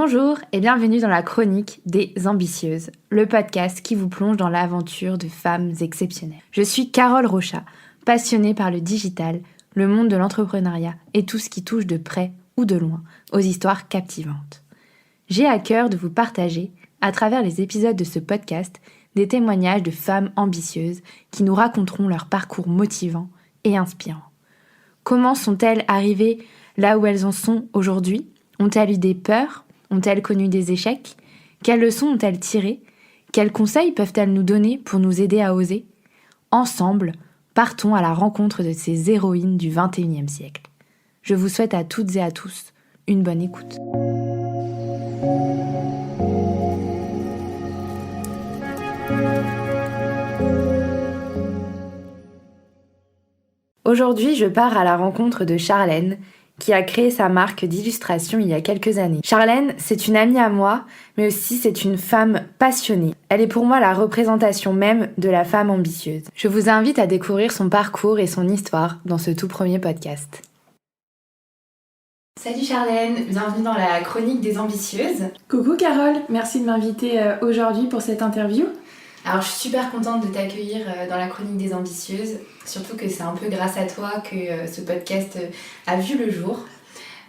Bonjour et bienvenue dans la chronique des ambitieuses, le podcast qui vous plonge dans l'aventure de femmes exceptionnelles. Je suis Carole Rochat, passionnée par le digital, le monde de l'entrepreneuriat et tout ce qui touche de près ou de loin aux histoires captivantes. J'ai à cœur de vous partager, à travers les épisodes de ce podcast, des témoignages de femmes ambitieuses qui nous raconteront leur parcours motivant et inspirant. Comment sont-elles arrivées là où elles en sont aujourd'hui ? Ont-elles eu des peurs ? Ont-elles connu des échecs ? Quelles leçons ont-elles tirées ? Quels conseils peuvent-elles nous donner pour nous aider à oser ? Ensemble, partons à la rencontre de ces héroïnes du XXIe siècle. Je vous souhaite à toutes et à tous une bonne écoute. Aujourd'hui, je pars à la rencontre de Charlène, qui a créé sa marque d'illustration il y a quelques années. Charlène, c'est une amie à moi, mais aussi c'est une femme passionnée. Elle est pour moi la représentation même de la femme ambitieuse. Je vous invite à découvrir son parcours et son histoire dans ce tout premier podcast. Salut Charlène, bienvenue dans la chronique des ambitieuses. Coucou Carole, merci de m'inviter aujourd'hui pour cette interview. Alors je suis super contente de t'accueillir dans la chronique des ambitieuses, surtout que c'est un peu grâce à toi que ce podcast a vu le jour.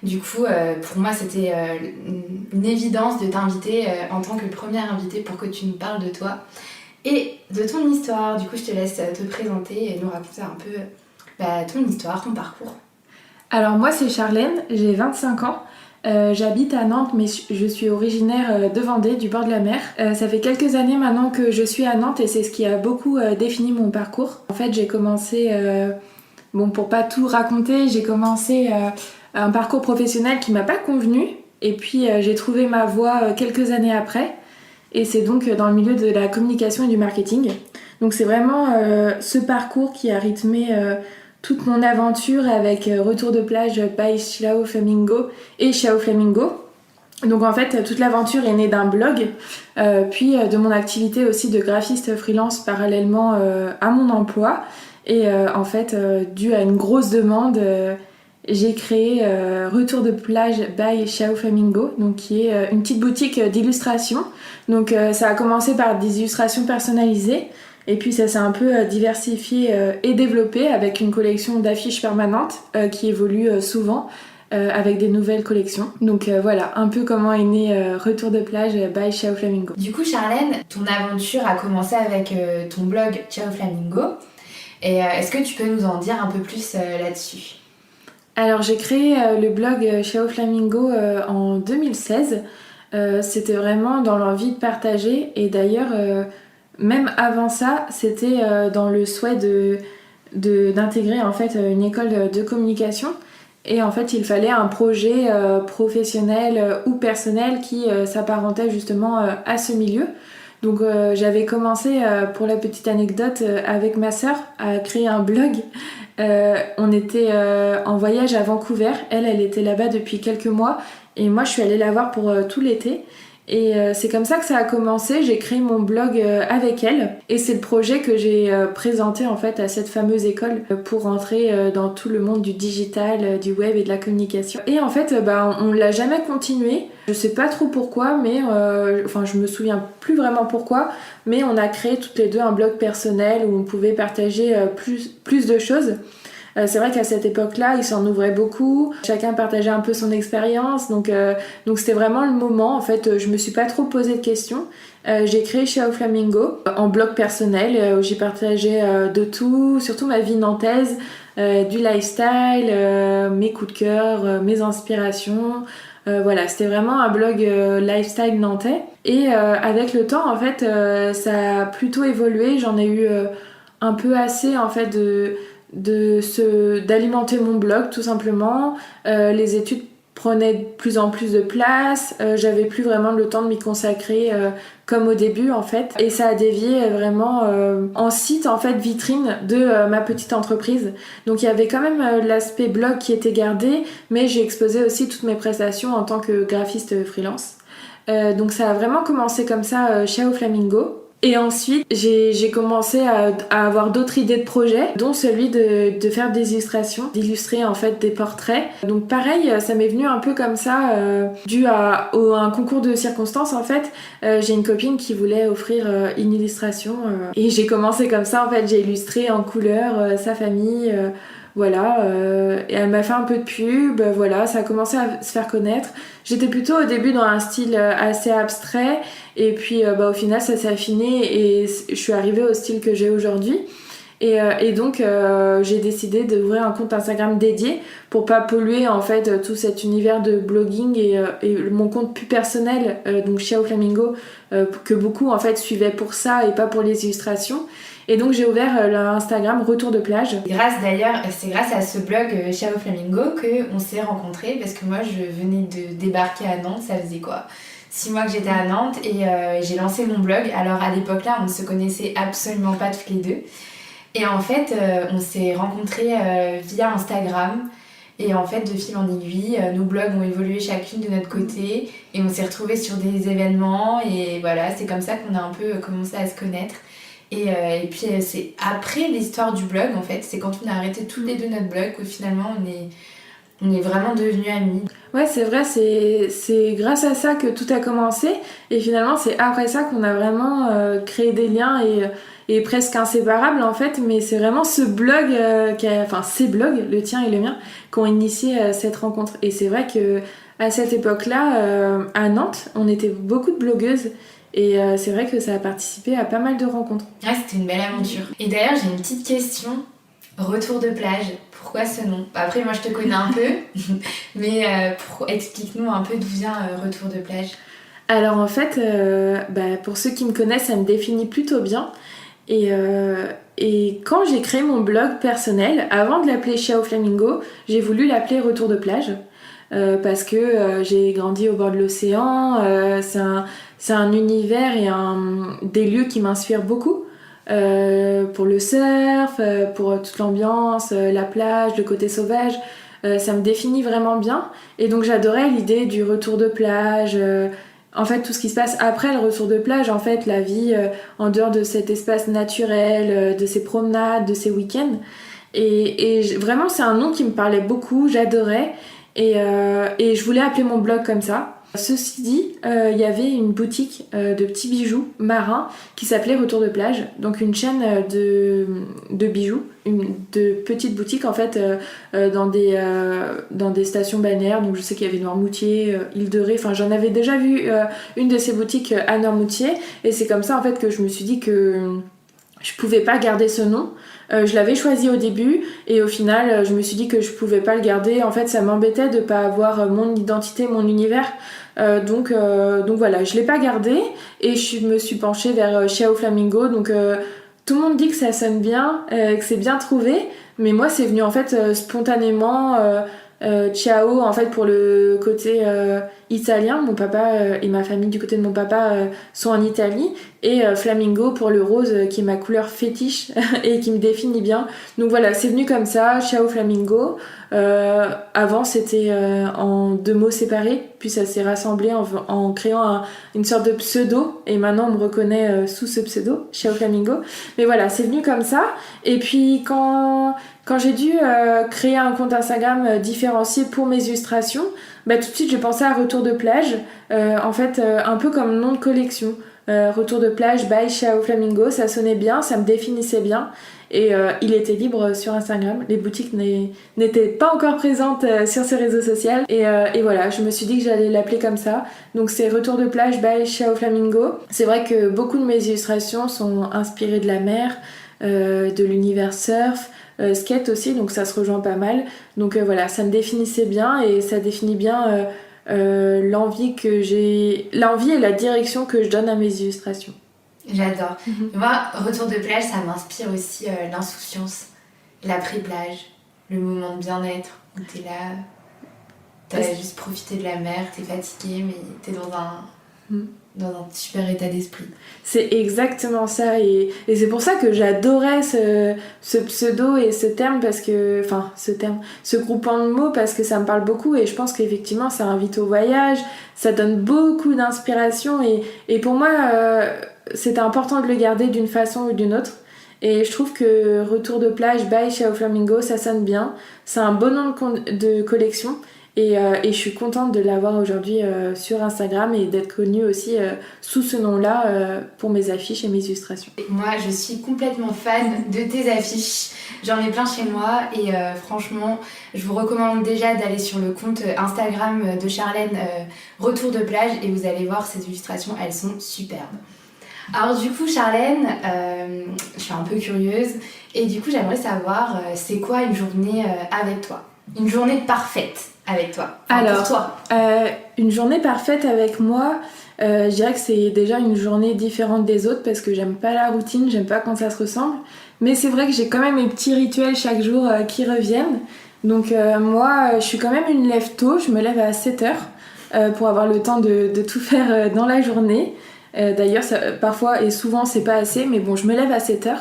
Du coup, pour moi c'était une évidence de t'inviter en tant que première invitée pour que tu nous parles de toi et de ton histoire. Du coup, je te laisse te présenter et nous raconter un peu ton histoire, ton parcours. Alors moi c'est Charlène, j'ai 25 ans. J'habite à Nantes, mais je suis originaire de Vendée, du bord de la mer. Ça fait quelques années maintenant que je suis à Nantes et c'est ce qui a beaucoup défini mon parcours. En fait, j'ai commencé, pour pas tout raconter, j'ai commencé un parcours professionnel qui m'a pas convenu. Et puis j'ai trouvé ma voie quelques années après. Et c'est donc dans le milieu de la communication et du marketing. Donc c'est vraiment ce parcours qui a rythmé toute mon aventure avec Retour de plage by Xiao Flamingo et Xiao Flamingo. Donc en fait, toute l'aventure est née d'un blog, puis de mon activité aussi de graphiste freelance parallèlement à mon emploi. Et en fait, dû à une grosse demande, j'ai créé Retour de plage by Xiao Flamingo, donc qui est une petite boutique d'illustration. Donc ça a commencé par des illustrations personnalisées. Et puis ça s'est un peu diversifié et développé avec une collection d'affiches permanentes qui évolue souvent avec des nouvelles collections. Donc voilà, un peu comment est né Retour de plage by Xiao Flamingo. Du coup Charlène, ton aventure a commencé avec ton blog Xiao Flamingo. Et est-ce que tu peux nous en dire un peu plus là-dessus ? Alors j'ai créé le blog Xiao Flamingo en 2016. C'était vraiment dans l'envie de partager et d'ailleurs... Même avant ça, c'était dans le souhait d'intégrer en fait une école de communication et en fait il fallait un projet professionnel ou personnel qui s'apparentait justement à ce milieu. Donc j'avais commencé, pour la petite anecdote, avec ma sœur à créer un blog. On était en voyage à Vancouver, elle était là-bas depuis quelques mois et moi je suis allée la voir pour tout l'été. Et c'est comme ça que ça a commencé, j'ai créé mon blog avec elle et c'est le projet que j'ai présenté en fait à cette fameuse école pour rentrer dans tout le monde du digital, du web et de la communication. Et en fait on l'a jamais continué, je sais pas trop pourquoi mais je me souviens plus vraiment pourquoi, mais on a créé toutes les deux un blog personnel où on pouvait partager plus de choses. C'est vrai qu'à cette époque-là, il s'en ouvrait beaucoup. Chacun partageait un peu son expérience. Donc c'était vraiment le moment. En fait, je me suis pas trop posé de questions. J'ai créé Xiao Flamingo en blog personnel où j'ai partagé de tout, surtout ma vie nantaise, du lifestyle, mes coups de cœur, mes inspirations. Voilà, c'était vraiment un blog lifestyle nantais. Et avec le temps, en fait, ça a plutôt évolué. J'en ai eu un peu assez, en fait, d'alimenter mon blog tout simplement. Les études prenaient de plus en plus de place, j'avais plus vraiment le temps de m'y consacrer comme au début en fait, et ça a dévié vraiment en site en fait vitrine de ma petite entreprise. Donc il y avait quand même l'aspect blog qui était gardé, mais j'ai exposé aussi toutes mes prestations en tant que graphiste freelance. Donc ça a vraiment commencé comme ça, Xiao Flamingo. Et ensuite, j'ai commencé à avoir d'autres idées de projets, dont celui de faire des illustrations, d'illustrer en fait des portraits. Donc pareil, ça m'est venu un peu comme ça, dû à un concours de circonstances en fait. J'ai une copine qui voulait offrir une illustration et j'ai commencé comme ça en fait. J'ai illustré en couleur sa famille. Voilà, et elle m'a fait un peu de pub, voilà, ça a commencé à se faire connaître. J'étais plutôt au début dans un style assez abstrait, et puis au final ça s'est affiné et je suis arrivée au style que j'ai aujourd'hui. Et donc j'ai décidé d'ouvrir un compte Instagram dédié pour pas polluer en fait tout cet univers de blogging et mon compte plus personnel, donc Ciao Flamingo, que beaucoup en fait suivaient pour ça et pas pour les illustrations. Et donc j'ai ouvert l'Instagram Retour de plage. C'est grâce à ce blog Ciao Flamingo qu'on s'est rencontrés, parce que moi je venais de débarquer à Nantes, ça faisait quoi 6 mois que j'étais à Nantes et j'ai lancé mon blog. Alors à l'époque là on ne se connaissait absolument pas toutes les deux. Et en fait on s'est rencontrés via Instagram. Et en fait, de fil en aiguille, nos blogs ont évolué chacune de notre côté et on s'est retrouvés sur des événements et voilà, c'est comme ça qu'on a un peu commencé à se connaître. Et puis c'est après l'histoire du blog en fait, c'est quand on a arrêté tous les deux notre blog que finalement on est vraiment devenus amis. Ouais, c'est vrai, c'est grâce à ça que tout a commencé et finalement c'est après ça qu'on a vraiment créé des liens et presque inséparables en fait, mais c'est vraiment ce blog, ces blogs, le tien et le mien, qui ont initié cette rencontre. Et c'est vrai que à cette époque-là, à Nantes, on était beaucoup de blogueuses. Et c'est vrai que ça a participé à pas mal de rencontres. Ouais, c'était une belle aventure. Et d'ailleurs, j'ai une petite question. Retour de plage, pourquoi ce nom ? Après, moi je te connais un peu, mais explique-nous un peu d'où vient Retour de plage. Alors en fait, pour ceux qui me connaissent, ça me définit plutôt bien. Et quand j'ai créé mon blog personnel, avant de l'appeler Ciao Flamingo, j'ai voulu l'appeler Retour de plage. Parce que j'ai grandi au bord de l'océan, c'est un univers et des lieux qui m'inspirent beaucoup pour le surf, pour toute l'ambiance, la plage, le côté sauvage, ça me définit vraiment bien et donc j'adorais l'idée du retour de plage, en fait tout ce qui se passe après le retour de plage, en fait la vie en dehors de cet espace naturel, de ces promenades, de ces week-ends et vraiment c'est un nom qui me parlait beaucoup, j'adorais. Et je voulais appeler mon blog comme ça. Ceci dit, il y avait une boutique de petits bijoux marins qui s'appelait Retour de plage, donc une chaîne de bijoux, de petites boutiques en fait dans des stations balnéaires. Donc je sais qu'il y avait Noirmoutier, Île de Ré, enfin j'en avais déjà vu une de ces boutiques à Noirmoutier et c'est comme ça en fait que je me suis dit que je pouvais pas garder ce nom. Je l'avais choisi au début et au final je me suis dit que je pouvais pas le garder. En fait ça m'embêtait de pas avoir mon identité, mon univers. Donc voilà, je l'ai pas gardé et je me suis penchée vers Ciao Flamingo. Donc tout le monde dit que ça sonne bien, que c'est bien trouvé, mais moi c'est venu en fait spontanément. Ciao en fait pour le côté italien, mon papa et ma famille du côté de mon papa sont en Italie et Flamingo pour le rose qui est ma couleur fétiche et qui me définit bien. Donc voilà, c'est venu comme ça, Ciao Flamingo. Avant c'était en 2 mots séparés, puis ça s'est rassemblé en créant une sorte de pseudo et maintenant on me reconnaît sous ce pseudo, Ciao Flamingo. Mais voilà, c'est venu comme ça et puis quand j'ai dû créer un compte Instagram différencié pour mes illustrations, tout de suite j'ai pensé à Retour de plage, en fait un peu comme nom de collection. Retour de plage by Ciao Flamingo, ça sonnait bien, ça me définissait bien et il était libre sur Instagram. Les boutiques n'étaient pas encore présentes sur ce réseau social et voilà, je me suis dit que j'allais l'appeler comme ça. Donc c'est Retour de plage by Ciao Flamingo. C'est vrai que beaucoup de mes illustrations sont inspirées de la mer, de l'univers surf, skate aussi, donc ça se rejoint pas mal. Donc voilà, ça me définissait bien et ça définit bien l'envie et la direction que je donne à mes illustrations. J'adore. Moi, Retour de plage, ça m'inspire aussi l'insouciance, l'après-plage, le moment de bien-être où t'es là, t'as juste profité de la mer, t'es fatigué, mais t'es dans dans un super état d'esprit. C'est exactement ça et c'est pour ça que j'adorais ce pseudo et ce terme parce que, enfin ce groupement de mots parce que ça me parle beaucoup et je pense qu'effectivement ça invite au voyage, ça donne beaucoup d'inspiration et pour moi c'était important de le garder d'une façon ou d'une autre. Et je trouve que Retour de plage by Ciao Flamingo, ça sonne bien. C'est un bon nom de collection. Et je suis contente de l'avoir aujourd'hui sur Instagram et d'être connue aussi sous ce nom-là pour mes affiches et mes illustrations. Moi, je suis complètement fan de tes affiches. J'en ai plein chez moi et franchement, je vous recommande déjà d'aller sur le compte Instagram de Charlène Retour de plage et vous allez voir ces illustrations, elles sont superbes. Alors du coup, Charlène, je suis un peu curieuse et du coup, j'aimerais savoir c'est quoi une journée avec toi ? Une journée parfaite avec toi. Alors, pour toi. Une journée parfaite avec moi, je dirais que c'est déjà une journée différente des autres parce que j'aime pas la routine, j'aime pas quand ça se ressemble. Mais c'est vrai que j'ai quand même mes petits rituels chaque jour qui reviennent. Donc moi, je suis quand même une lève tôt, je me lève à 7h pour avoir le temps de tout faire dans la journée. D'ailleurs, parfois et souvent c'est pas assez, mais bon, je me lève à 7h.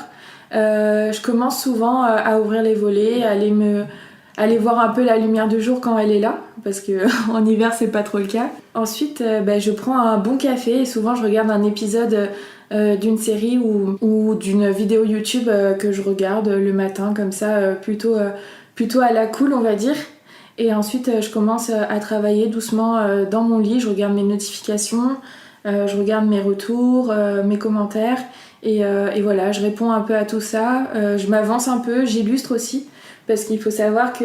Je commence souvent à ouvrir les volets, aller voir un peu la lumière du jour quand elle est là, parce que en hiver c'est pas trop le cas. Ensuite, je prends un bon café et souvent je regarde un épisode d'une série ou d'une vidéo YouTube que je regarde le matin comme ça, plutôt à la cool on va dire. Et ensuite je commence à travailler doucement dans mon lit, je regarde mes notifications, je regarde mes retours, mes commentaires et voilà, je réponds un peu à tout ça, je m'avance un peu, j'illustre aussi. Parce qu'il faut savoir que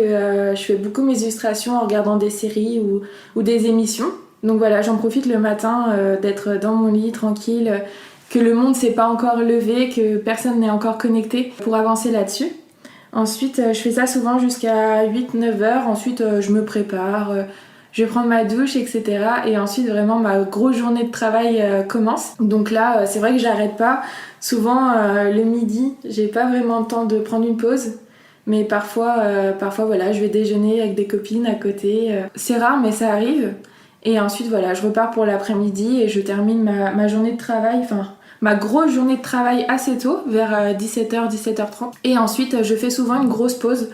je fais beaucoup mes illustrations en regardant des séries ou des émissions. Donc voilà, j'en profite le matin d'être dans mon lit tranquille, que le monde s'est pas encore levé, que personne n'est encore connecté pour avancer là-dessus. Ensuite, je fais ça souvent jusqu'à 8-9 heures. Ensuite, je me prépare, je vais prendre ma douche, etc. Et ensuite, vraiment, ma grosse journée de travail commence. Donc là, c'est vrai que j'arrête pas. Souvent, le midi, j'ai pas vraiment le temps de prendre une pause. Mais parfois voilà, je vais déjeuner avec des copines à côté. C'est rare, mais ça arrive. Et ensuite, voilà, je repars pour l'après-midi et je termine ma journée de travail, enfin, ma grosse journée de travail assez tôt, vers 17h, 17h30. Et ensuite, je fais souvent une grosse pause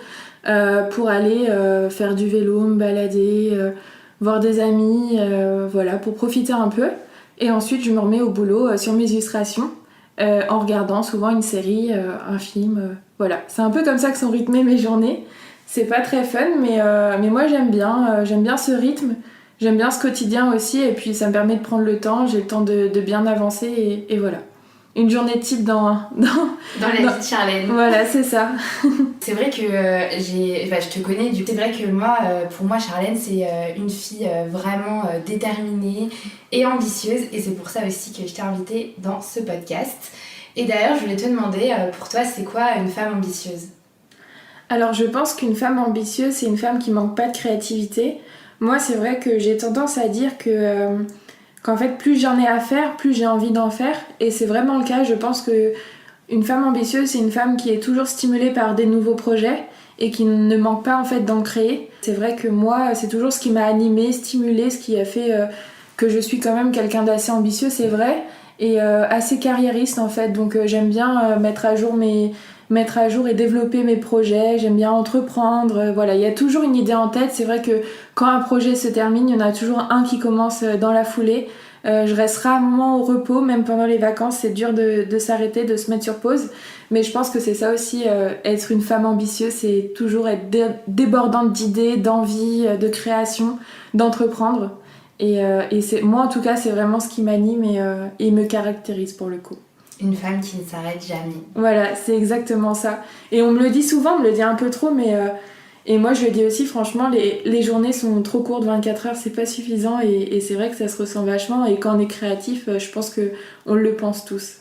pour aller faire du vélo, me balader, voir des amis, voilà, pour profiter un peu. Et ensuite, je me remets au boulot sur mes illustrations. En regardant souvent une série, un film, voilà. C'est un peu comme ça que sont rythmées mes journées. C'est pas très fun, mais moi j'aime bien ce rythme, j'aime bien ce quotidien aussi, et puis ça me permet de prendre le temps, j'ai le temps de bien avancer, et voilà. Une journée type dans la vie de Charlène. Voilà, c'est ça. C'est vrai que je te connais, du coup, c'est vrai que moi, pour moi, Charlène, c'est une fille vraiment déterminée et ambitieuse, et c'est pour ça aussi que je t'ai invitée dans ce podcast. Et d'ailleurs, je voulais te demander, pour toi, c'est quoi une femme ambitieuse ? Alors, je pense qu'une femme ambitieuse, c'est une femme qui manque pas de créativité. Moi, c'est vrai que j'ai tendance à dire qu'en fait, plus j'en ai à faire, plus j'ai envie d'en faire. Et c'est vraiment le cas. Je pense que une femme ambitieuse, c'est une femme qui est toujours stimulée par des nouveaux projets et qui ne manque pas en fait d'en créer. C'est vrai que moi, c'est toujours ce qui m'a animée, stimulée, ce qui a fait que je suis quand même quelqu'un d'assez ambitieux, c'est vrai, et assez carriériste en fait. Donc j'aime bien mettre à jour et développer mes projets, j'aime bien entreprendre, voilà, il y a toujours une idée en tête. C'est vrai que quand un projet se termine, il y en a toujours un qui commence dans la foulée. Je reste rarement au repos, même pendant les vacances, c'est dur de s'arrêter, de se mettre sur pause. Mais je pense que c'est ça aussi, être une femme ambitieuse, c'est toujours être débordante d'idées, d'envie, de création, d'entreprendre. Et moi en tout cas, c'est vraiment ce qui m'anime et me caractérise pour le coup. Une femme qui ne s'arrête jamais. Voilà, c'est exactement ça. Et on me le dit souvent, on me le dit un peu trop, mais et moi je le dis aussi, franchement, les journées sont trop courtes, 24 heures, c'est pas suffisant, et c'est vrai que ça se ressent vachement, et quand on est créatif, je pense qu'on le pense tous.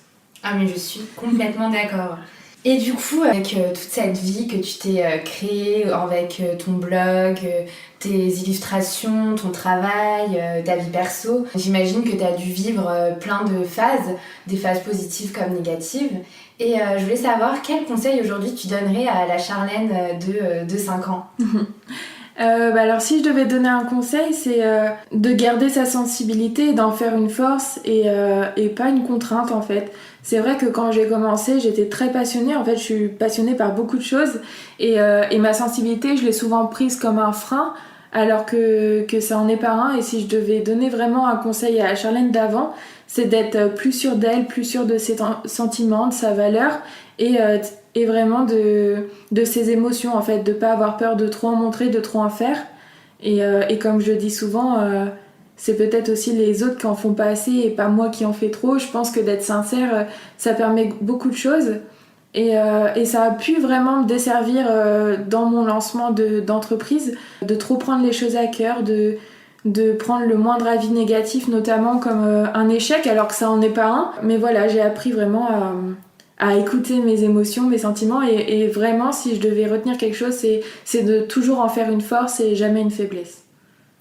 Ah mais je suis complètement d'accord. Et du coup, avec toute cette vie que tu t'es créée, avec ton blog, tes illustrations, ton travail, ta vie perso, j'imagine que tu as dû vivre plein de phases, des phases positives comme négatives. Et je voulais savoir quel conseil aujourd'hui tu donnerais à la Charlène de 5 ans. Alors si je devais donner un conseil, c'est de garder sa sensibilité et d'en faire une force et pas une contrainte en fait. C'est vrai que quand j'ai commencé, j'étais très passionnée. En fait, je suis passionnée par beaucoup de choses et ma sensibilité, je l'ai souvent prise comme un frein alors que ça en est pas un. Et si je devais donner vraiment un conseil à Charlène d'avant, c'est d'être plus sûre d'elle, plus sûre de ses sentiments, de sa valeur et vraiment de ses émotions en fait, de pas avoir peur de trop en montrer, de trop en faire. Et comme je dis souvent, c'est peut-être aussi les autres qui en font pas assez et pas moi qui en fais trop. Je pense que d'être sincère, ça permet beaucoup de choses. Et ça a pu vraiment me desservir dans mon lancement d'entreprise, de trop prendre les choses à cœur, de prendre le moindre avis négatif, notamment comme un échec, alors que ça en est pas un. Mais voilà, j'ai appris vraiment à écouter mes émotions, mes sentiments, et vraiment, si je devais retenir quelque chose, c'est de toujours en faire une force et jamais une faiblesse.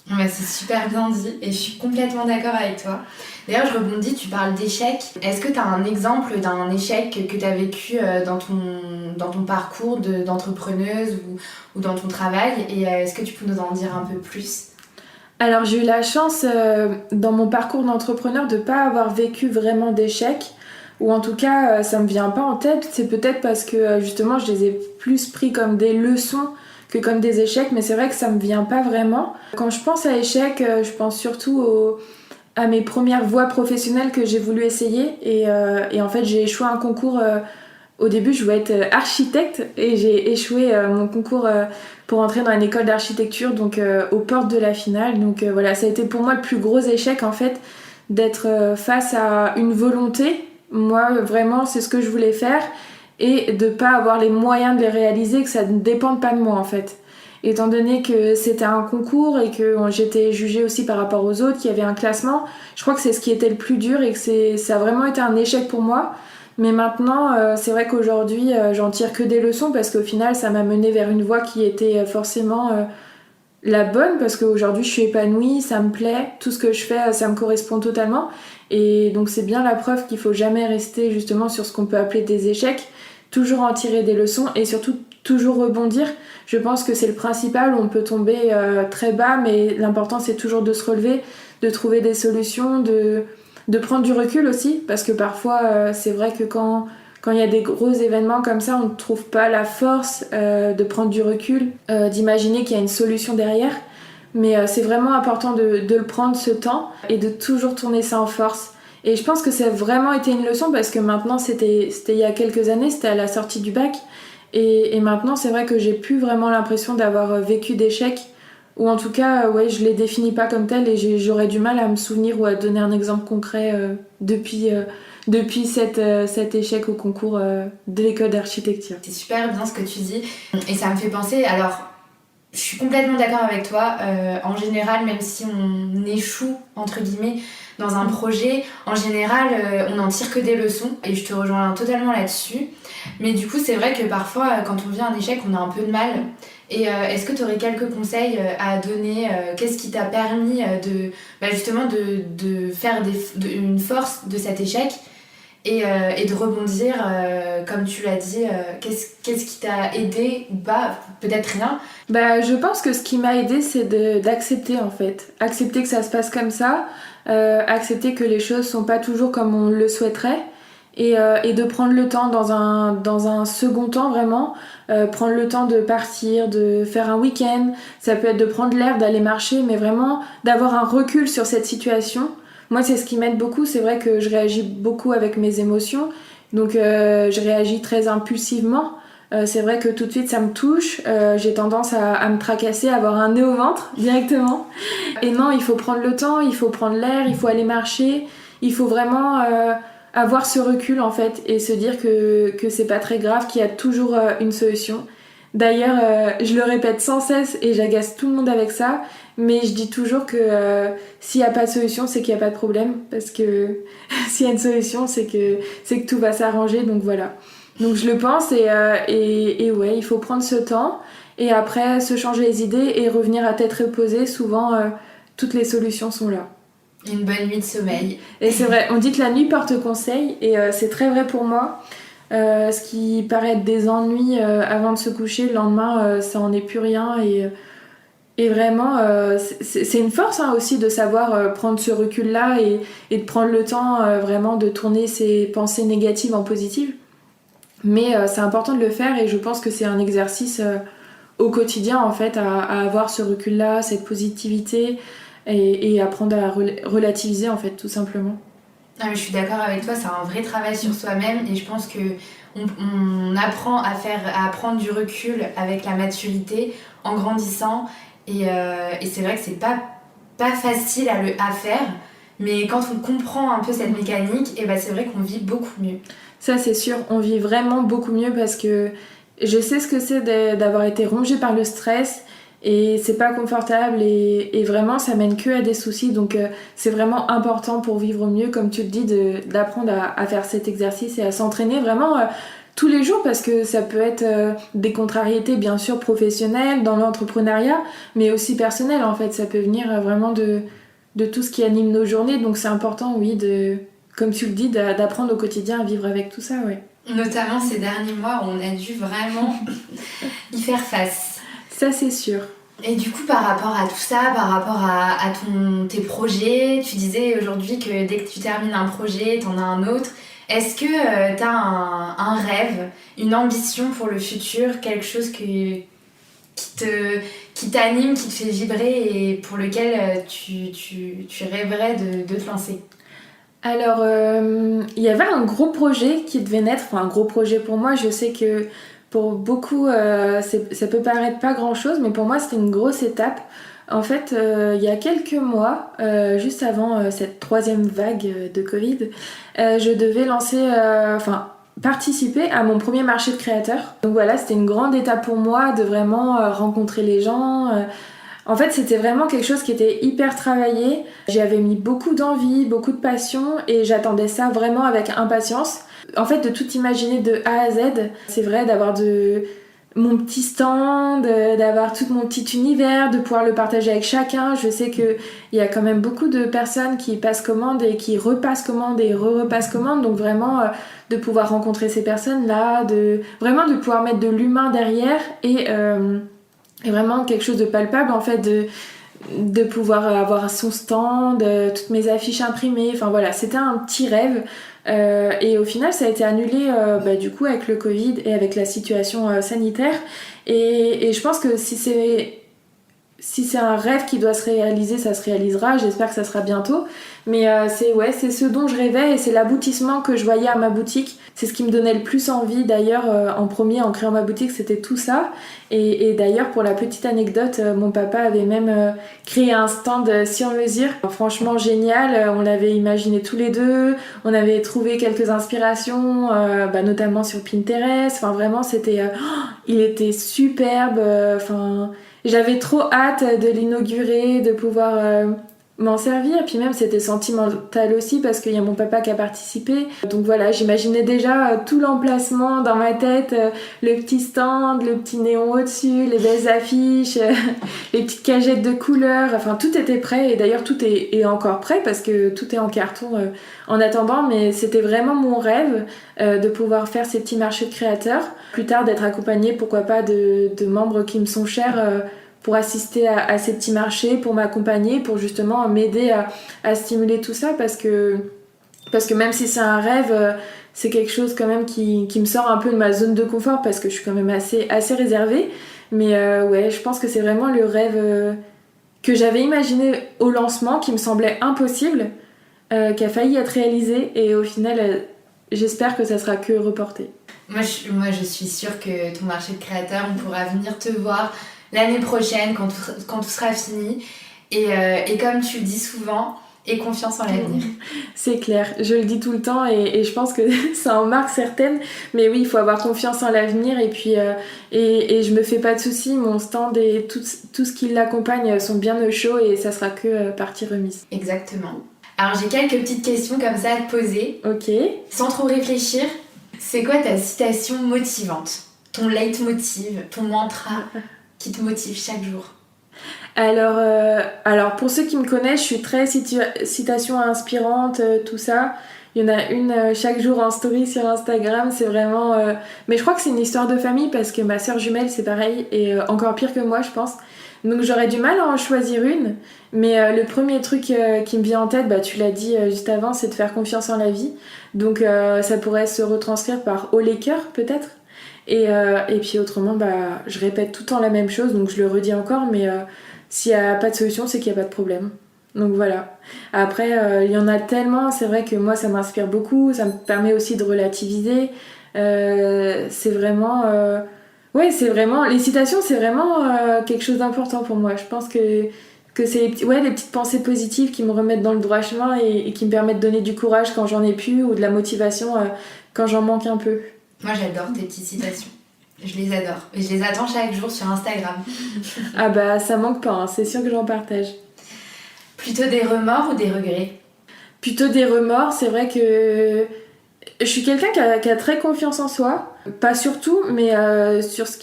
Ouais, c'est super bien dit et je suis complètement d'accord avec toi. D'ailleurs, je rebondis, tu parles d'échec. Est-ce que tu as un exemple d'un échec que tu as vécu dans ton parcours d'entrepreneuse ou dans ton travail et est-ce que tu peux nous en dire un peu plus? Alors, j'ai eu la chance dans mon parcours d'entrepreneur de ne pas avoir vécu vraiment d'échecs, ou en tout cas, ça me vient pas en tête. C'est peut-être parce que justement, je les ai plus pris comme des leçons que comme des échecs, mais c'est vrai que ça me vient pas vraiment. Quand je pense à échecs, je pense surtout à mes premières voies professionnelles que j'ai voulu essayer, et en fait, j'ai échoué un concours. Au début, je voulais être architecte et j'ai échoué mon concours pour entrer dans une école d'architecture, donc aux portes de la finale. Donc voilà, ça a été pour moi le plus gros échec en fait, d'être face à une volonté. Moi, vraiment, c'est ce que je voulais faire et de pas avoir les moyens de les réaliser, que ça ne dépende pas de moi en fait. Étant donné que c'était un concours et que j'étais jugée aussi par rapport aux autres, qu'il y avait un classement, je crois que c'est ce qui était le plus dur et que ça a vraiment été un échec pour moi. Mais maintenant, c'est vrai qu'aujourd'hui, j'en tire que des leçons parce qu'au final, ça m'a mené vers une voie qui était forcément la bonne parce qu'aujourd'hui, je suis épanouie, ça me plaît, tout ce que je fais, ça me correspond totalement. Et donc, c'est bien la preuve qu'il faut jamais rester justement sur ce qu'on peut appeler des échecs, toujours en tirer des leçons et surtout toujours rebondir. Je pense que c'est le principal, on peut tomber très bas, mais l'important, c'est toujours de se relever, de trouver des solutions, de prendre du recul aussi, parce que parfois c'est vrai que quand il y a des gros événements comme ça, on ne trouve pas la force de prendre du recul, d'imaginer qu'il y a une solution derrière. Mais c'est vraiment important de le prendre ce temps et de toujours tourner ça en force. Et je pense que ça a vraiment été une leçon parce que maintenant, c'était il y a quelques années, c'était à la sortie du bac. Et maintenant, c'est vrai que j'ai plus vraiment l'impression d'avoir vécu d'échecs. Ou en tout cas, ouais, je les définis pas comme tels et j'aurais du mal à me souvenir ou à donner un exemple concret depuis cet échec au concours de l'école d'architecture. C'est super bien ce que tu dis et ça me fait penser, alors je suis complètement d'accord avec toi, en général même si on échoue entre guillemets dans un projet, en général on n'en tire que des leçons et je te rejoins totalement là-dessus, mais du coup c'est vrai que parfois quand on vit un échec on a un peu de mal. Et est-ce que tu aurais quelques conseils à donner? Qu'est-ce qui t'a permis justement de faire une force de cet échec et de rebondir, comme tu l'as dit, qu'est-ce qui t'a aidé ou pas? Peut-être rien. Je pense que ce qui m'a aidé c'est d'accepter en fait. Accepter que ça se passe comme ça, accepter que les choses sont pas toujours comme on le souhaiterait. Et de prendre le temps dans un second temps vraiment, prendre le temps de partir, de faire un week-end, ça peut être de prendre l'air, d'aller marcher, mais vraiment d'avoir un recul sur cette situation. Moi c'est ce qui m'aide beaucoup, c'est vrai que je réagis beaucoup avec mes émotions, donc je réagis très impulsivement. C'est vrai que tout de suite ça me touche, j'ai tendance à me tracasser, à avoir un nœud au ventre directement. Et non, il faut prendre le temps, il faut prendre l'air, il faut aller marcher, il faut vraiment avoir ce recul en fait et se dire que c'est pas très grave, qu'il y a toujours une solution. D'ailleurs, je le répète sans cesse et j'agace tout le monde avec ça, mais je dis toujours que s'il n'y a pas de solution, c'est qu'il n'y a pas de problème, parce que s'il y a une solution, c'est que tout va s'arranger, donc voilà. Donc je le pense et ouais, il faut prendre ce temps et après se changer les idées et revenir à tête reposée. Souvent, toutes les solutions sont là. Une bonne nuit de sommeil. Et c'est vrai, on dit que la nuit porte conseil et c'est très vrai pour moi. Ce qui paraît être des ennuis avant de se coucher, le lendemain, ça en est plus rien Et vraiment, c'est une force hein, aussi de savoir prendre ce recul-là et de prendre le temps vraiment de tourner ses pensées négatives en positives. Mais c'est important de le faire et je pense que c'est un exercice au quotidien en fait à avoir ce recul-là, cette positivité et apprendre à relativiser en fait tout simplement. Ah, mais je suis d'accord avec toi, c'est un vrai travail sur soi-même et je pense que on apprend à prendre du recul avec la maturité en grandissant et c'est vrai que c'est pas facile à faire, mais quand on comprend un peu cette mécanique, et ben c'est vrai qu'on vit beaucoup mieux. Ça c'est sûr, on vit vraiment beaucoup mieux parce que je sais ce que c'est d'avoir été rongée par le stress et c'est pas confortable et vraiment ça mène que à des soucis donc c'est vraiment important pour vivre mieux comme tu le dis d'apprendre à faire cet exercice et à s'entraîner vraiment tous les jours parce que ça peut être des contrariétés bien sûr professionnelles dans l'entrepreneuriat mais aussi personnelles en fait ça peut venir vraiment de tout ce qui anime nos journées donc c'est important oui comme tu le dis d'apprendre au quotidien à vivre avec tout ça ouais. Notamment ces derniers mois où on a dû vraiment y faire face. Ça c'est sûr. Et du coup, par rapport à tout ça, par rapport à tes projets, tu disais aujourd'hui que dès que tu termines un projet, t'en as un autre. Est-ce que t'as un rêve, une ambition pour le futur, quelque chose qui t'anime, qui te fait vibrer et pour lequel tu rêverais de te lancer? Alors, il y avait un gros projet qui devait naître, enfin un gros projet pour moi, je sais que pour beaucoup, ça peut paraître pas grand-chose, mais pour moi c'était une grosse étape. En fait, il y a quelques mois, juste avant cette troisième vague de Covid, je devais participer à mon premier marché de créateurs. Donc voilà, c'était une grande étape pour moi de vraiment rencontrer les gens. En fait, c'était vraiment quelque chose qui était hyper travaillé. J'avais mis beaucoup d'envie, beaucoup de passion et j'attendais ça vraiment avec impatience. En fait, de tout imaginer de A à Z, c'est vrai d'avoir mon petit stand, d'avoir tout mon petit univers, de pouvoir le partager avec chacun. Je sais qu'il y a quand même beaucoup de personnes qui passent commande et qui repassent commande et repassent commande. Donc vraiment, de pouvoir rencontrer ces personnes-là, vraiment de pouvoir mettre de l'humain derrière et vraiment quelque chose de palpable en fait de pouvoir avoir son stand, toutes mes affiches imprimées, enfin voilà, c'était un petit rêve et au final ça a été annulé du coup avec le Covid et avec la situation sanitaire et je pense que si c'est un rêve qui doit se réaliser, ça se réalisera, j'espère que ça sera bientôt. Mais c'est ce dont je rêvais et c'est l'aboutissement que je voyais à ma boutique. C'est ce qui me donnait le plus envie d'ailleurs en premier en créant ma boutique, c'était tout ça. Et d'ailleurs pour la petite anecdote, mon papa avait même créé un stand sur mesure. Franchement génial, on l'avait imaginé tous les deux, on avait trouvé quelques inspirations, notamment sur Pinterest. Enfin vraiment il était superbe, j'avais trop hâte de l'inaugurer, de pouvoir m'en servir. Puis même c'était sentimental aussi parce qu'il y a mon papa qui a participé. Donc voilà, j'imaginais déjà tout l'emplacement dans ma tête, le petit stand, le petit néon au-dessus, les belles affiches, les petites cagettes de couleurs. Enfin tout était prêt et d'ailleurs tout est encore prêt parce que tout est en carton en attendant. Mais c'était vraiment mon rêve de pouvoir faire ces petits marchés de créateurs. Plus tard d'être accompagnée pourquoi pas de membres qui me sont chers pour assister à ces petits marchés, pour m'accompagner, pour justement m'aider à stimuler tout ça parce que même si c'est un rêve, c'est quelque chose quand même qui me sort un peu de ma zone de confort parce que je suis quand même assez réservée. Mais ouais, je pense que c'est vraiment le rêve que j'avais imaginé au lancement qui me semblait impossible, qui a failli être réalisé et au final, j'espère que ça sera que reporté. Moi, je suis sûre que ton marché de créateurs, on pourra venir te voir l'année prochaine quand tout sera fini. Et comme tu le dis souvent, aie confiance en l'avenir. C'est clair, je le dis tout le temps et je pense que ça en marque certaines. Mais oui, il faut avoir confiance en l'avenir et puis et je me fais pas de soucis. Mon stand et tout ce qui l'accompagne sont bien au chaud et ça sera que partie remise. Exactement. Alors j'ai quelques petites questions comme ça à te poser. Ok. Sans trop réfléchir, c'est quoi ta citation motivante? Ton leitmotiv, ton mantra qui te motive chaque jour? Alors pour ceux qui me connaissent, je suis très citation inspirante, tout ça. Il y en a une chaque jour en story sur Instagram, c'est vraiment... Mais je crois que c'est une histoire de famille parce que ma sœur jumelle, c'est pareil, et encore pire que moi, je pense. Donc j'aurais du mal à en choisir une, mais le premier truc qui me vient en tête, tu l'as dit juste avant, c'est de faire confiance en la vie. Donc ça pourrait se retranscrire par haut les cœurs peut-être. Et puis autrement, je répète tout le temps la même chose, donc je le redis encore, mais s'il n'y a pas de solution, c'est qu'il n'y a pas de problème. Donc voilà. Après, il y en a tellement, c'est vrai que moi ça m'inspire beaucoup, ça me permet aussi de relativiser. C'est vraiment... Ouais, c'est vraiment... Les citations, c'est vraiment quelque chose d'important pour moi. Je pense que c'est les petites pensées positives qui me remettent dans le droit chemin et qui me permettent de donner du courage quand j'en ai plus ou de la motivation quand j'en manque un peu. Moi, j'adore tes petites citations. Je les adore. Et je les attends chaque jour sur Instagram. Ah ça manque pas, hein. C'est sûr que j'en partage. Plutôt des remords ou des regrets? Plutôt des remords. C'est vrai que je suis quelqu'un qui a très confiance en soi. Pas sur tout, mais sur ce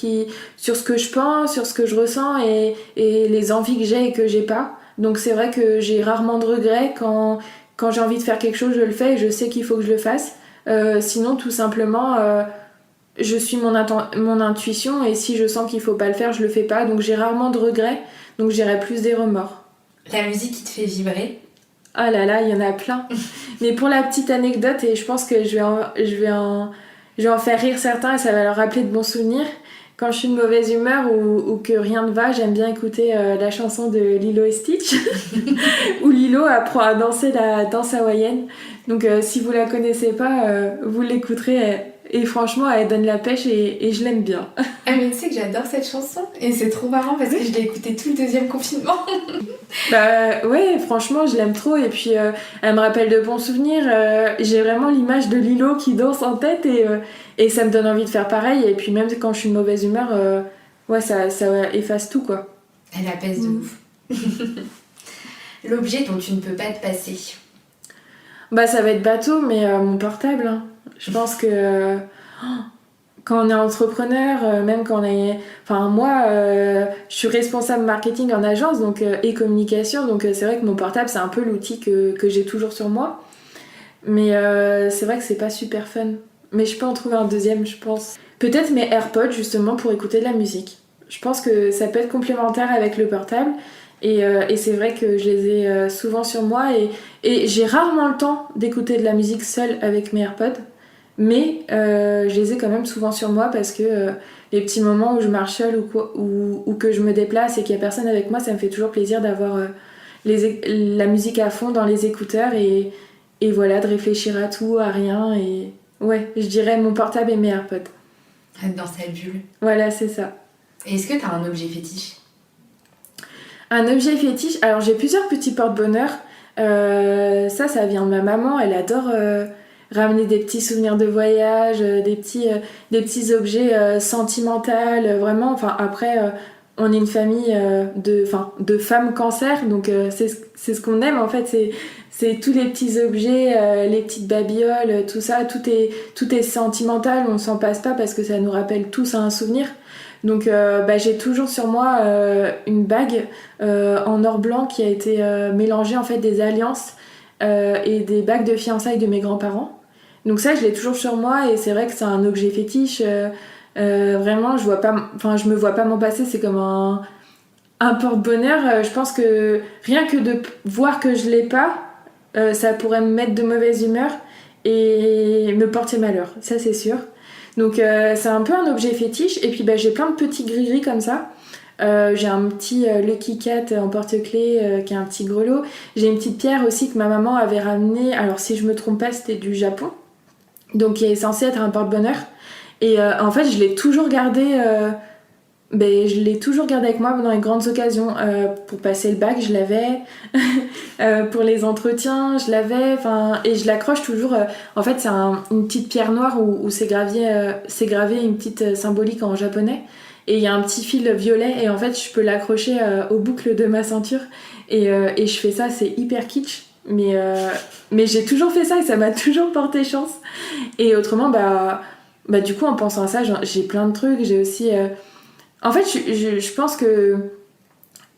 que je pense, sur ce que je ressens et les envies que j'ai et que j'ai pas. Donc c'est vrai que j'ai rarement de regrets. Quand j'ai envie de faire quelque chose, je le fais et je sais qu'il faut que je le fasse. Sinon, tout simplement, je suis mon intuition et si je sens qu'il faut pas le faire, je le fais pas. Donc j'ai rarement de regrets, donc j'irai plus des remords. La musique qui te fait vibrer? Ah là là, il y en a plein. Mais pour la petite anecdote, et je pense que je vais en faire rire certains et ça va leur rappeler de bons souvenirs. Quand je suis de mauvaise humeur ou que rien ne va, j'aime bien écouter la chanson de Lilo et Stitch où Lilo apprend à danser la danse hawaïenne. Donc si vous la connaissez pas, vous l'écouterez et franchement elle donne la pêche et je l'aime bien. Ah mais tu sais que j'adore cette chanson et c'est trop marrant parce que je l'ai écoutée tout le deuxième confinement. Ouais, franchement je l'aime trop et puis elle me rappelle de bons souvenirs. J'ai vraiment l'image de Lilo qui danse en tête et ça me donne envie de faire pareil et puis même quand je suis de mauvaise humeur, ça efface tout quoi. Elle apaise de ouf. L'objet dont tu ne peux pas te passer? Ça va être bateau, mais mon portable. Hein. Je pense que quand on est entrepreneur, même quand on est... Enfin, moi, je suis responsable marketing en agence donc, et communication, donc c'est vrai que mon portable, c'est un peu l'outil que j'ai toujours sur moi. Mais c'est vrai que c'est pas super fun. Mais je peux en trouver un deuxième, je pense. Peut-être mes AirPods, justement, pour écouter de la musique. Je pense que ça peut être complémentaire avec le portable. Et c'est vrai que je les ai souvent sur moi et j'ai rarement le temps d'écouter de la musique seule avec mes AirPods, mais je les ai quand même souvent sur moi parce que les petits moments où je marche seule ou que je me déplace et qu'il n'y a personne avec moi, ça me fait toujours plaisir d'avoir la musique à fond dans les écouteurs et voilà, de réfléchir à tout, à rien. Et ouais, je dirais mon portable et mes AirPods. Être dans sa bulle. Voilà, c'est ça. Et est-ce que t'as un objet fétiche? Un objet fétiche, alors j'ai plusieurs petits porte-bonheur. Ça vient de ma maman, elle adore ramener des petits souvenirs de voyage, des petits objets sentimentaux, vraiment. Enfin, après, on est une famille de femmes cancer, donc c'est ce qu'on aime en fait, c'est tous les petits objets, les petites babioles, tout ça, tout est sentimental, on s'en passe pas parce que ça nous rappelle tous à un souvenir. Donc j'ai toujours sur moi une bague en or blanc qui a été mélangée en fait des alliances et des bagues de fiançailles de mes grands-parents. Donc ça je l'ai toujours sur moi et c'est vrai que c'est un objet fétiche. Vraiment je me vois pas m'en passer, c'est comme un porte-bonheur. Je pense que rien que de voir que je l'ai pas, ça pourrait me mettre de mauvaise humeur et me porter malheur, ça c'est sûr. Donc c'est un peu un objet fétiche et puis j'ai plein de petits gris-gris comme ça. J'ai un petit Lucky Cat en porte-clés qui est un petit grelot. J'ai une petite pierre aussi que ma maman avait ramenée, alors si je me trompe pas c'était du Japon, donc qui est censé être un porte-bonheur. Et en fait je l'ai toujours gardé avec moi dans les grandes occasions. Pour passer le bac je l'avais, pour les entretiens je l'avais, et je l'accroche toujours. En fait c'est une petite pierre noire où c'est gravé une petite symbolique en japonais et il y a un petit fil violet et en fait je peux l'accrocher aux boucles de ma ceinture et je fais ça, c'est hyper kitsch mais j'ai toujours fait ça et ça m'a toujours porté chance. Et autrement du coup en pensant à ça j'ai plein de trucs. J'ai aussi en fait je pense que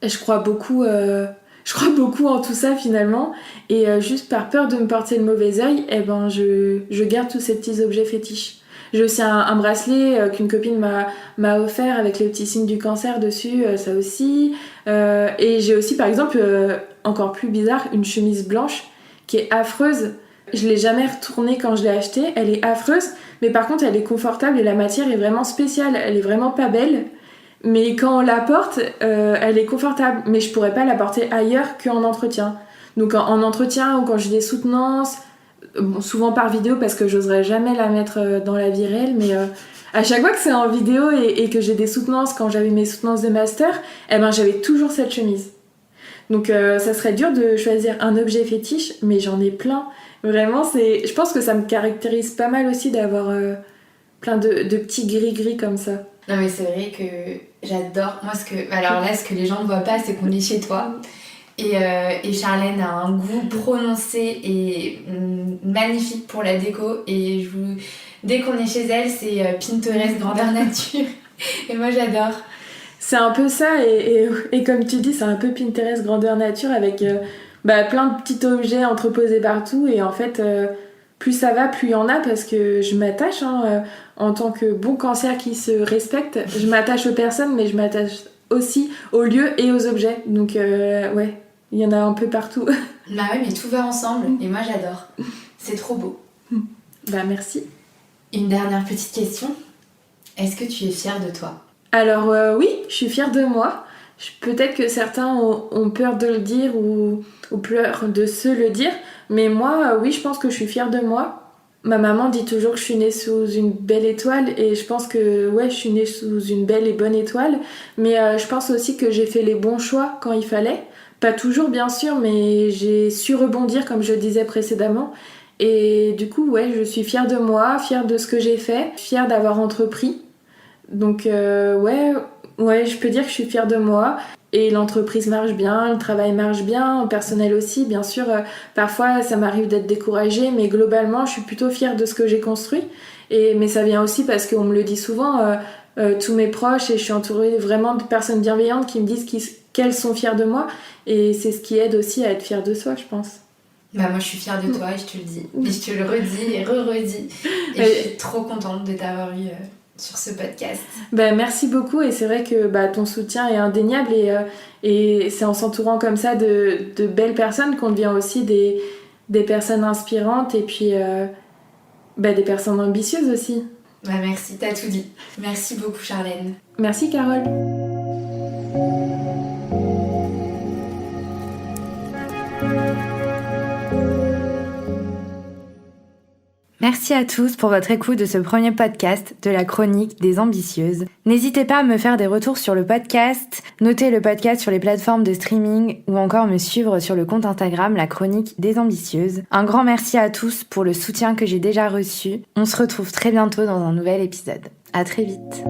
je crois beaucoup en tout ça finalement et juste par peur de me porter le mauvais œil je garde tous ces petits objets fétiches. J'ai aussi un bracelet qu'une copine m'a offert avec le petit signe du cancer dessus, ça aussi. Et j'ai aussi, par exemple, encore plus bizarre, une chemise blanche qui est affreuse. Je l'ai jamais retournée quand je l'ai achetée, elle est affreuse, mais par contre elle est confortable et la matière est vraiment spéciale, elle est vraiment pas belle. Mais quand on la porte, elle est confortable, mais je pourrais pas la porter ailleurs qu'en entretien. Donc en entretien ou quand j'ai des soutenances, bon, souvent par vidéo parce que j'oserais jamais la mettre dans la vie réelle, mais à chaque fois que c'est en vidéo et que j'ai des soutenances, quand j'avais mes soutenances de master, eh ben j'avais toujours cette chemise. Donc ça serait dur de choisir un objet fétiche, mais j'en ai plein. Vraiment, je pense que ça me caractérise pas mal aussi d'avoir plein de petits gris-gris comme ça. Non mais c'est vrai que j'adore. Moi alors là ce que les gens ne voient pas c'est qu'on est chez toi. Et Charlène a un goût prononcé et magnifique pour la déco. Et dès qu'on est chez elle, c'est Pinterest grandeur nature. Et moi j'adore. C'est un peu ça, et comme tu dis, c'est un peu Pinterest grandeur nature avec plein de petits objets entreposés partout. Et en fait, plus ça va, plus il y en a parce que je m'attache. En tant que bon cancer qui se respecte, je m'attache aux personnes, mais je m'attache aussi aux lieux et aux objets. Donc ouais, il y en a un peu partout. Bah ouais, mais tout va ensemble. Et moi j'adore. C'est trop beau. Bah merci. Une dernière petite question. Est-ce que tu es fière de toi ? Alors oui, je suis fière de moi. Peut-être que certains ont peur de le dire ou peur de se le dire, mais moi, oui, je pense que je suis fière de moi. Ma maman dit toujours que je suis née sous une belle étoile et je pense que ouais, je suis née sous une belle et bonne étoile, mais je pense aussi que j'ai fait les bons choix quand il fallait. Pas toujours bien sûr, mais j'ai su rebondir comme je disais précédemment. Et du coup, ouais, je suis fière de moi, fière de ce que j'ai fait, fière d'avoir entrepris. Donc ouais, je peux dire que je suis fière de moi. Et l'entreprise marche bien, le travail marche bien, en personnel aussi. Bien sûr, parfois ça m'arrive d'être découragée, mais globalement, je suis plutôt fière de ce que j'ai construit. Mais ça vient aussi parce qu'on me le dit souvent, tous mes proches, et je suis entourée vraiment de personnes bienveillantes qui me disent qu'elles sont fières de moi. Et c'est ce qui aide aussi à être fière de soi, je pense. Bah moi je suis fière de toi et je te le dis. Et je te le redis et re-redis. Et je suis trop contente de t'avoir eu sur ce podcast. Merci beaucoup, et c'est vrai que ton soutien est indéniable et c'est en s'entourant comme ça de belles personnes qu'on devient aussi des personnes inspirantes et puis des personnes ambitieuses aussi. Merci, t'as tout dit. Merci beaucoup Charlène. Merci Carole. Merci à tous pour votre écoute de ce premier podcast de la chronique des ambitieuses. N'hésitez pas à me faire des retours sur le podcast, notez le podcast sur les plateformes de streaming ou encore me suivre sur le compte Instagram La Chronique des Ambitieuses. Un grand merci à tous pour le soutien que j'ai déjà reçu. On se retrouve très bientôt dans un nouvel épisode. À très vite.